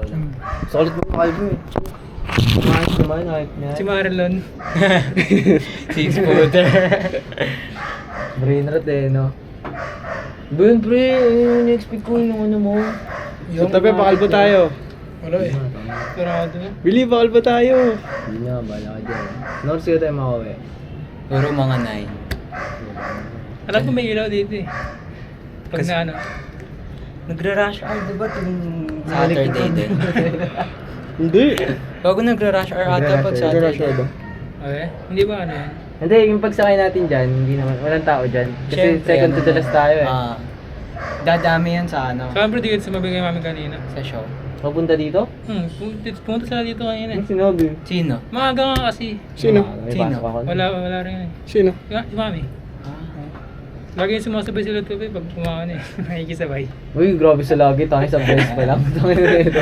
okay lang. Solid mo kalbo eh. Ayos naman, hype niya. Si Marilyn. Six-footer. Brain rot eh, no? Yun pre, yung expect ko yung ano mo. Yung Sa tabi, pakalbo tayo. Wala eh. Sarado na. Bili, pakalbo tayo. Hindi na, bala ka dyan. North sila tayo makauwi. Puro mga 9. Alam ko may ilaw dito eh. Pag Kasi- na ano. Nagra-rush hour, di ba? Tuwing Saturday din. Hindi. Bago nagra-rush hour ata pag Saturday. Okay? Hindi ba ano yan? Hindi, yung pagsakay natin dyan, hindi naman, walang tao dyan. Kasi Siyempre, second to the last tayo eh. Dadami yan sa ano, Siyempre di sa mabigay namin kanina. sa show. Papunta dito? Pumunta sila dito kanina eh. Ano sinabi? Sino? Maaga nga kasi. Sino? May pasok ako. Wala rin eh. Sino? Si Mami. Lagi yung sumasabay sila tuloy pag kumakan eh. Nakikisabay. Uy, grabe sa lagi, tayo sa best pa lang. Tayo na ito.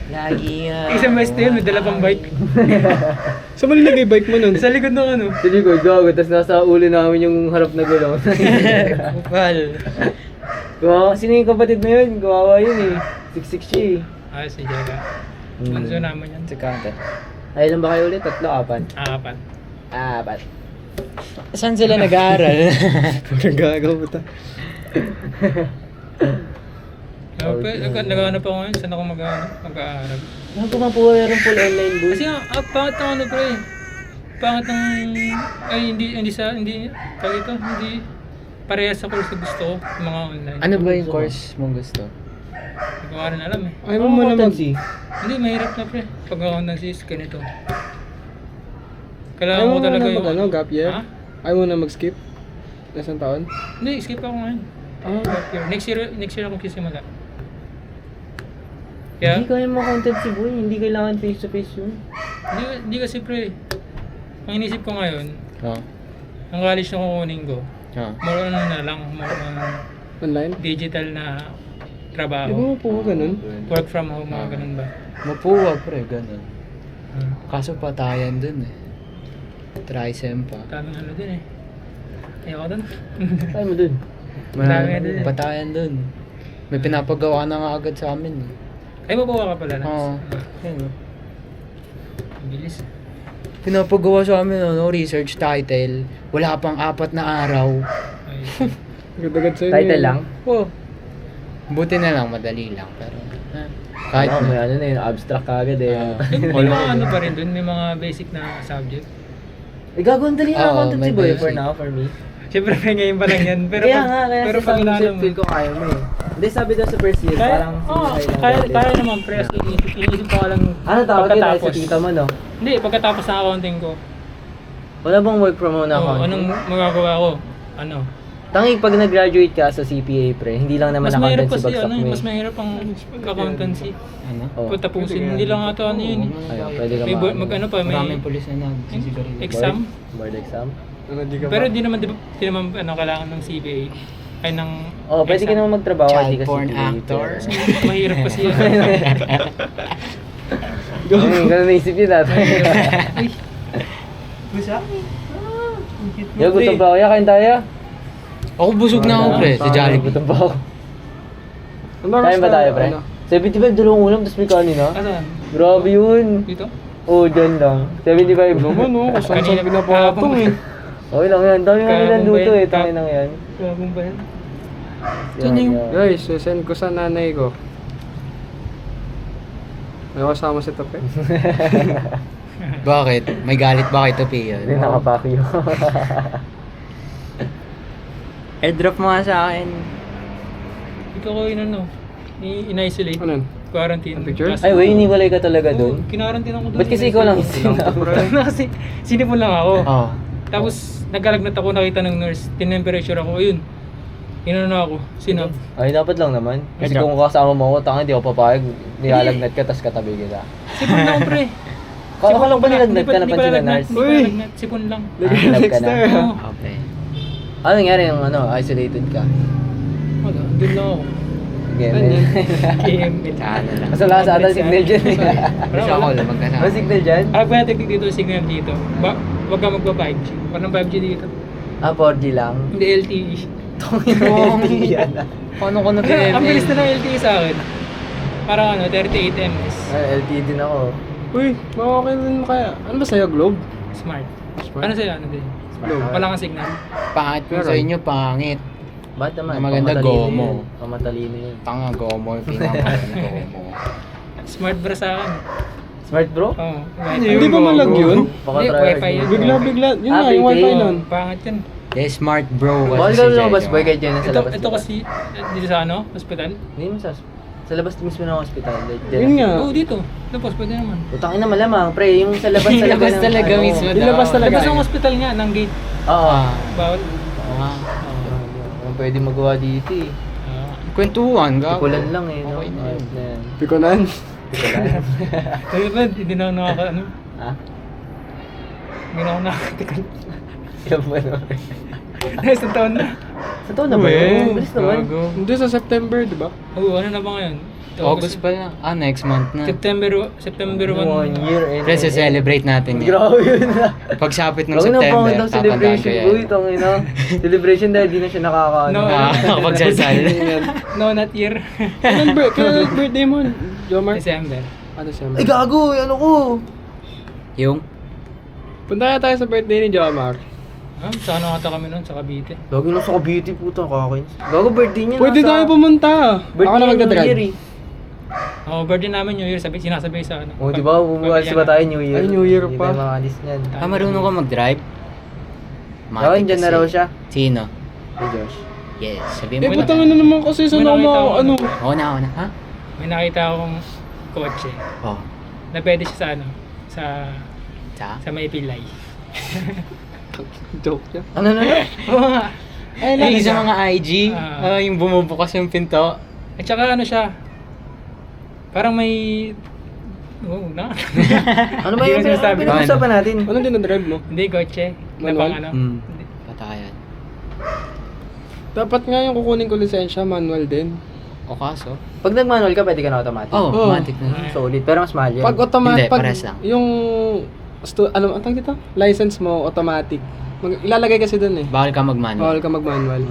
Lagi Isang best yun, may dala pang bike. Saan mo nilagay bike mo nun? Sa likod ng ano. Sa likod, gago, tapos nasa uli namin yung harap na gulong. Well, Kawawa, sino yung kapatid na yun? Kawawa yun eh. 6'6" siya eh. Si Jega. Manso naman yan. si Kante. Ay, ilan ba kayo ulit? 3, 4? Apat. 4. Saan sila nag-aaral? Nagagaw mo ta. Naghahanap ako ngayon, saan ako mag-aaral. Ano po nga po mayroon full online booth? Kasi nga, pangit ng ano pre. Pangit ng, ay hindi parehas sa course na gusto ko, yung mga online. Ano ba yung course mong gusto? Hindi ko nga rin alam eh. Ayaw mo muna accountancy. Hindi, mahirap na pre. Pag accountancy is ganito. Kailangan ko talaga yung... ano, gap year? Ha? Ayaw mo na mag-skip? Isang taon? Hindi, skip ako ngayon. Next year ako kisimula. Kaya, Hindi kaya accountancy boy, hindi kailangan face to face yun. hindi kasi pre. Ang inisip ko ngayon, Oo. ang college na kukunin ko, Oo. more on na lang, more on Online? digital na Di ba trabaho. mo po ganun? Work from home, mga ganun ba? Mapuwa pre, ganun. Kaso patayan dun eh. Trisem pa. Daming ano din eh. Ayoko dun. Kaya mo dun. Dami dun eh. Patayan dun. May pinapagawa na nga agad sa amin eh. Ay, mabuha ka pala na. Oo. Ayun, oh. Ang bilis. Pinapagawa sa amin ano, research title. Wala pang 4 na araw. Ay, Agad-agad sa'yo Title lang? Oo. Buti na lang, madali lang. Pero kahit Oo, may na. ano na yun, abstract kagad eh. may mga ano pa rin dun, may mga basic na subject. Eh, gago, ang dali na Oo, accountancy may boy basic. for now, for me. Siyempre, ngayon pa lang yan. Pero Kaya pag, nga, kaya pero sa pag concept inalam mo, feel ko kaya mo eh. Hindi, sabi daw sa first year, parang kaya naman, pre. Iniisip ko lang Ano tawag yun ay sa pagkatapos. tita mo, no? Hindi, pagkatapos ng accounting ko. Wala bang work from home na Oo, accounting? anong magagawa ko? Ano? Tangi, pag nag-graduate ka sa CPA, pre, hindi lang naman Mas mahirap accountancy kasi bagsak ano, mo mas eh. mahirap ang accountancy. Ano? Oh. Kung tapusin, hindi lang ata ano yun eh. Ayun, pwede ka May mag ano pa, may Maraming pulis na nagsisigarilyo. exam. Board exam? Pero di naman ano kailangan ng CPA ay ng Oh, pwede ka exam. naman magtrabaho, Child hindi ka porn CPA. actor. Mahirap kasi yun. Ganun naisip yun natin. Uy. Gusto? Yo, gutom pa ako. Kain tayo. Ako busog na ako pre, sa Jollibee. Gutom pa ako. Kain ba tayo, pre? 75 dalawang ulam, tapos may kanin ha? Asan? Grabe yun. Dito? Oo, dyan lang. 75. Naman oh, kung saan Kanina- saan pinapatong eh. Okay lang yan. Dami nga nilang Kahapon ba luto yan? eh. Tangin lang yan. Gabong ba yan? Saan yung... Yan. Guys, send ko sa nanay ko. May kasama si Tope. Bakit? May galit ba kay Tope yun? Hindi nakapakyo. Airdrop mo nga sa akin. Dito ko yun ano, in-isolate. Ano? Quarantine. Pictures? Ay, wey, iniwalay ka talaga Oo, dun. kinarantin ako doon. Ba't kasi ikaw lang Kasi sinipon lang ako. Oo. Tapos nagkalagnat ako, nakita ng nurse, tinemperature ako, ayun. Inano na ako, sinab. Ay, dapat lang naman. Kasi Medyo. kung kasama mo ako, tanga, di ako papayag. Nilalagnat ka, tas katabi kita. Sipon lang pre. Kala ko lang ba pala, nilagnat ka, hindi napansin pala na nurse? Hindi pala lagnat, sipon lang. Love ka na. Oo. Okay. Ano nangyari yung ano, isolated ka? Wala, doon lang ako. Again, KML. Ano lang. Mas wala sa ata signal dyan eh. Isa ako lang magkasama. Ano signal dyan? Pag natin dito, signal dito. Wag ka magpa 5G. Walang 5G dito. Ah, 4G lang. Hindi LTE. Tongin mo yan. Paano ko Ang bilis na ng LTE sa akin. Parang ano, 38 ms. LTE din ako. Uy, okay rin kaya. Ano ba sa'yo, Globe? Smart. Smart? Ano sa'yo? Ano din? Globe. Wala kang signal. Pangit mo sa inyo, pangit. Ba't naman? Ang maganda, Pamatalino Gomo. yun. Pamatalino yun. Tanga, Gomo. Pinamahal na Gomo. Smart bro sa akin. Smart bro? Oo. Hindi ba malag yun? Baka Hindi, try wifi yun. Bigla, yun Ah, nga, yung wifi PayPay. nun. Pangit yan. Eh, smart bro. Mahal kasi ka si lumabas Jenyo. boy kay Jenna sa Ito, labas. ito kasi, dito sa ano, hospital. Hindi mo sa labas mismo ng hospital. Yun nga. Oo, dito. Tapos pwede naman. Utang ina malamang, pre. Yung sa labas talaga. Labas ng- talaga ano. mismo. Ilabas talaga. Labas ng hospital nga, ng gate. Oo. Ah. Bawal. Ah. Ang pwede magawa dito eh. Kwentuhan, gago. Pikulan lang eh. No? Okay na yun. Ayos na yan. Pikonan. Pikulan. Kaya ba, hindi na ako nakaka, ano, Ha? hindi na ako nakakatikal. Ilan ba na? Isang taon na. Sa taon na ba yun? Bilis naman. Gago. Hindi sa September, di ba? Oo, ano na ba ngayon? August pa lang. Ah, next month na. September 1 1. year and... Pre, celebrate natin yan. Grabe yun na. Pagsapit ng Huwag na September, pang daw tatandaan celebration. ko Uy, yan. tangina. Celebration dahil di na siya nakakaano. No. Kapagsalsal. No, not year. Kailan birthday mo, Jomar? December. December. Ay gago, ano ko? Yung? Punta kaya tayo sa birthday ni Jomar. Sana ata kami nun sa Cavite. Lagi lang sa Cavite, puta, kakins. Gago, birthday niya. Pwede tayo pumunta. Ako na magdadrive. Oo, birthday namin New Year, sinasabi sa ano. Oh, di ba? Umuwalis ba tayo New Year? Ay, New Year Hindi pa. tayo makalis niyan. Marunong ka mag-drive? Gawin dyan na raw siya. Sino? Hey, Josh. Yes, sabihin Eh, mo putang na naman kasi sa May nakita mama ako, ano. Oo na, ha? May nakita akong kotse Oo. na pwede siya sa ano, sa may pilay. Joke yan. Ano na? Oo nga. Ay, sa mga IG, Ah. yung bumubukas yung pinto. At saka ano siya, parang may... Oo na. Ano ba Hindi yung ko sinasabi. pinag-usapan natin? Ano din na-drive mo? Hindi, kotse. Na Manual? pang ano. Hindi. Patayan. Dapat nga yung kukunin ko lisensya, manual din. O kaso? Pag nag-manual ka, pwede ka na automatic. Oh, Oo. automatic na. Solid, pero mas mahal yan. Pag automatic, Hindi, parehas lang. yung ano ang tawag dito? License mo automatic. Ilalagay kasi dun eh. Bawal ka mag-manual. Bawal ka mag-manual.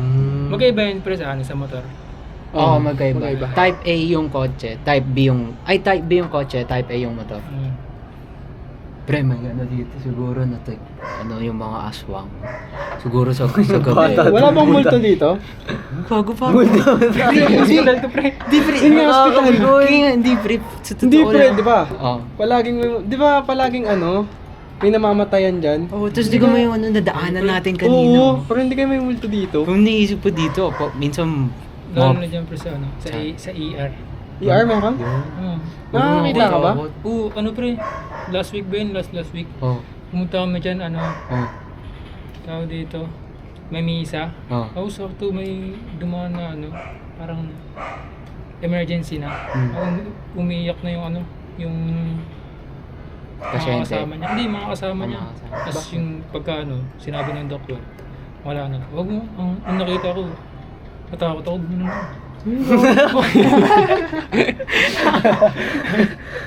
Magkaiba yun pre sa ano, sa motor. Oo, magkaiba. magkaiba. Type A yung kotse, type B yung... Ay, type B yung kotse, type A yung motor. Pre, may ano dito siguro na type... Ano yung mga aswang. Siguro sa gabi. Wala bang multo dito? Gago pa. Hospital to pre. Hindi pre. Yun nga, hospital. Kaya nga, hindi pre. Sa totoo Hindi pre, lang. di ba? Oo. Di ba palaging ano, may namamatayan dyan? Oo, tapos di ko may ano, nadaanan natin kanina. Oo, pero hindi kayo may multo dito. Kung naisip po dito, minsan... Lalo na dyan pre sa ano, sa ER. ER meron? Nakakita ka ba? Oo, ano pre, last week ba yun? Last week. Oo. Pumunta kami dyan, ano, Oo. tao dito, may misa. Oo. Ako sakto may dumaan na ano, parang emergency na. Ako umiiyak na yung ano, yung mga Pasyente. kasama niya. Hindi, mga kasama Mga niya. kasama. Tapos yung pagka ano, sinabi ng doktor, wala na. Wag mo, ang nakita ko, natakot ako.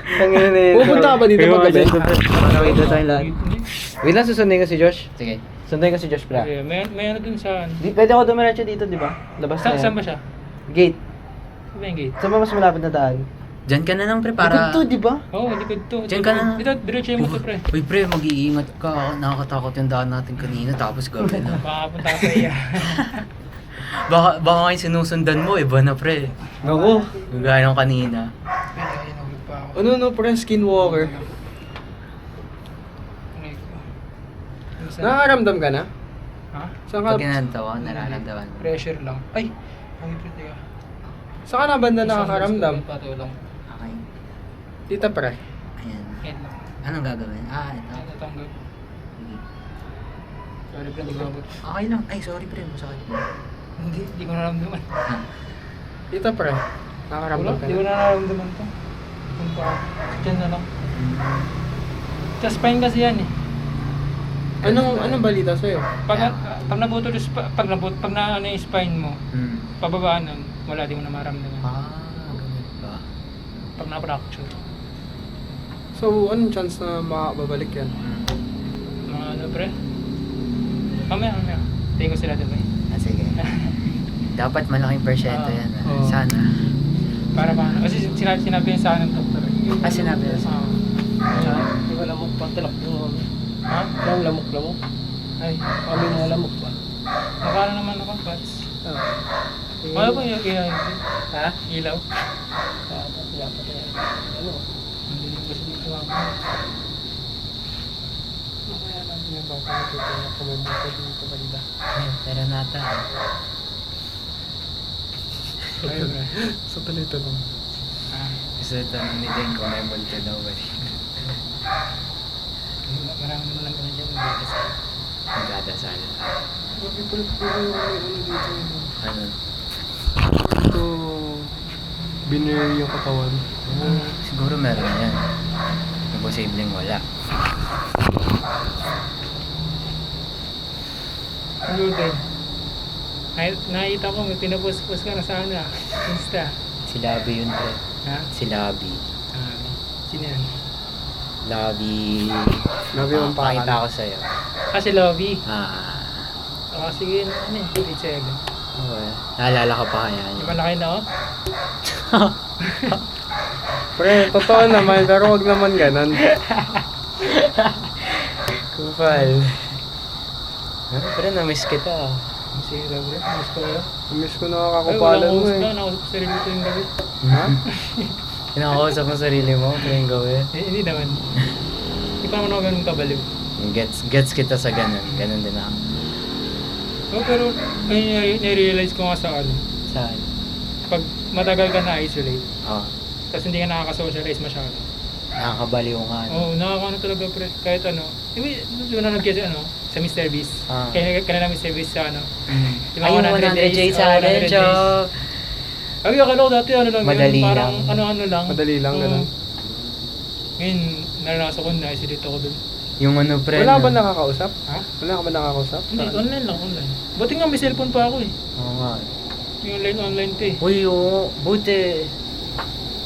Tangina na yun. Pupunta ka ba dito paggabi? Nakakita tayo lahat. Wait lang, susundin ko si Josh. Sige. Sundin ko si Josh, pra. Kasi may ano dun sa, Pwede ako dumiretso dito, di ba? Labas na yan. saan ba siya? Gate. Saan ba yung gate? Saan ba mas malapit na daan? Diyan ka na lang pre Para... para... Likod to, di ba? Oo, likod to. Diyan ka na. Dito, diretso yung motor pre. Uy pre, mag-iingat ka. Nakakatakot yung daan natin kanina tapos gabi na. Baka punta ka sa iya. baka ngayon sinusundan mo, iba na pre. Ako. Gaya ng kanina. Ano pre, skinwalker? Nakakaramdam ka na? Ha? Saan ka, Pag ginantawa, nararamdaman mo. Pressure lang. Ay! Ay, teka. saan ka na banda nakakaramdam? Patulong. Okay. Dito pre. Ayan. Head lang. Anong gagawin? Ito. Ay, natanggal. Sige. Sorry pre, hindi ko nabot. Okay lang. Ay, sorry pre. Masakit mo. Hindi ko naramdaman. Dito pre. Nakakaramdam ka Hindi ko na. naramdaman to. Kung pa, dyan na lang. Sa spine kasi yan eh. Anong balita sa'yo? Pag nabutol yung pag na ano yung spine mo, pababaan nun, wala, di mo na maramdaman. Ganun ba? Pag na-fracture. So, anong chance na makababalik yan? Mga ano pre? Mamaya. Tingin ko sila diba eh. Sige. Dapat malaking persyento yan. Oo. Sana. Para paano? Kasi sinabi niya sa akin ng doktor. Ah, sinabi na sa... Hindi ko lamok pa. Tilak mo. Ha? Yung lamok-lamok. Ay, Kami mo lamok pa. nakala naman ako, Pats. Ano ba yung ilaw? Ha? Ilaw? Dapat na. Ano? Hindi din kasi dito ako. Kaya natin yung bata na dito na kumabata dito banda. Pero nata. Ayun bro. Sa talito lang. Ah, Kasi tanong ni Jen kung may multo daw ba rin. marami naman lang kami dyan. Nagkakasal. Magdadasal. Bakit pala yung ano dito? Ano? Ito, binary yung katawan. Siguro meron yan. Imposibleng wala. Ano din? Nakita ko, may pinapost-post ka na sa ano ah. Insta. Si Labi yun, pre. Ha? Si Labi. Ah, sino yan? Labi. Labi yung pangalan. Pakita ko sa'yo. Kasi Lobby. Ah. Ah, sige, ano yun? Grade 7. Okay. Naalala ka pa kaya Yung niya? malaki na oh. Pre, totoo naman, pero wag naman ganon. Kupal. Pero na-miss kita. Sige, bro. Gusto ko yun. Miss ko Ay, nakakakupalan walang mo host eh. ka. Nakausap sa sarili ko yung gabi. Ha? Kinakausap mo sarili mo, kaya yung gawin. Hindi naman. Hindi pa naman ako ganun kabaliw. Gets kita sa ganun. Ganun din ako. Oh, pero ay nare-realize ko nga sa ano. Saan? Pag matagal ka na-isolate, Oh. tapos hindi ka nakaka-socialize masyado. Nakakabaliw nga. No? Oo, nakakaano talaga pre. Kahit ano. Yung nanonood kasi ano, sa Mr. Beast. Ah. Kaya kanila Mr. Beast sa ano. Di ba, Ay, yung 100 100 days oh, challenge, 100 days. oh. Ay, akala ko dati ano lang Madali yun, parang lang. ano-ano lang. Madali lang, Oo. ganun. Ngayon, naranasan ko na, isolate ako dun. Yung ano, pre. Wala no? ba nakakausap? Ha? Wala ka ba nakakausap? Hindi, online lang, online. Buti nga may cellphone pa ako eh. Oo nga. Yung online pa eh. Uy, oo. Buti.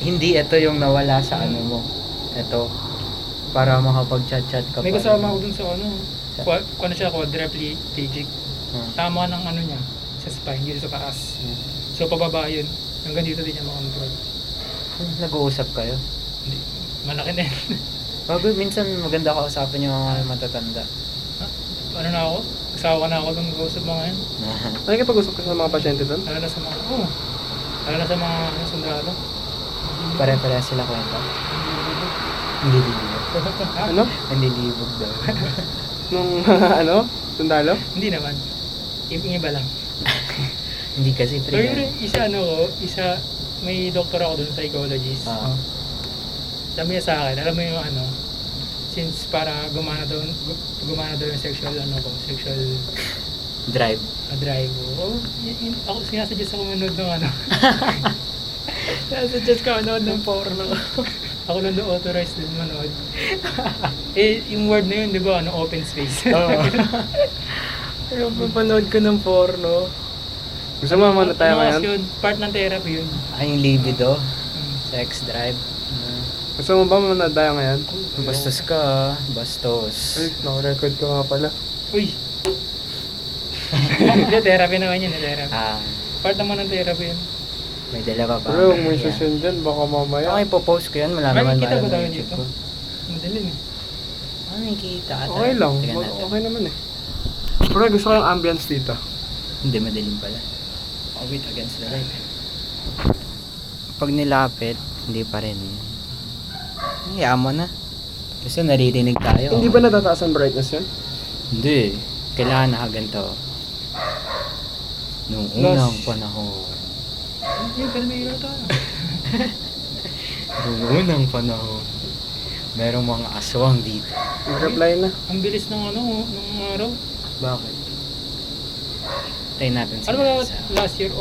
Hindi ito yung nawala sa ano mo. Ito. Para makapag-chat-chat ka May pa kasama rin. ako dun sa ano. Ano siya, quadriplegic. Ah. Tama ng ano niya, sa spine, dito sa taas. So, pababa yun. Hanggang dito din niya makontrol. Nag-uusap kayo? Hindi. Malaki na yun. Bago, minsan maganda kausapin yung mga matatanda. Ano na ako? Asawa na ako nung nag-uusap mga yan. Nakikipag-usap ka sa mga pasyente doon? Lalo na sa mga, lalo na sa mga sundalo. Pare-pare sila kwenta. Hindi libog. Ano? Hindi libog daw. Nung ano? Sundalo? Hindi naman. Yung iba lang. Hindi kasi Pero pre. yun, isa ano ko, may doktor ako dun, psychologist. Ah. Sabi niya sa akin, alam mo yung ano, since para gumana daw yung sexual Drive. drive ko. Ako sinasuggest ako manood ng ano. Sinasuggest ka manood ng porno. Ako lang doon authorized din manood. Yung word na yun, di ba, ano, open space. Pero papanood ko ng porno. Gusto mo muna tayo Ano kasi ngayon? yun, part ng therapy yun. Ay, yung libido. Sex drive. Gusto mo ba muna tayo ngayon? Bastos ka ah. Bastos. Ay, naka-record ko nga pala. Uy! Hindi, therapy naman yun, therapy. Ah, Part naman ng therapy yun. may dalawa pa. Pero kung may susun dyan, baka mamaya. Okay, popost ko yan. Wala Ay, naman kita ba maalam tayo ng YouTube dito? ko. Madaling eh. Ah, nakikita ka Okay lang. Tingnan natin. Okay naman eh. Pero gusto ko yung ambience dito. Hindi, madilim pala. Oh, wait, against the light. Pag nilapit, hindi pa rin. Hayaan mo na. Kasi naririnig tayo. Hindi ba natataas ang brightness yun? Hindi. Kailangan nakaganto. Nung unang panahon. Hindi, pero may ilaw tayo. Nung unang panahon. Merong mga aswang dito. Mag-reply na. Ang bilis ng ano, ng araw. Bakit? Tayo natin Ano ba sa... last year,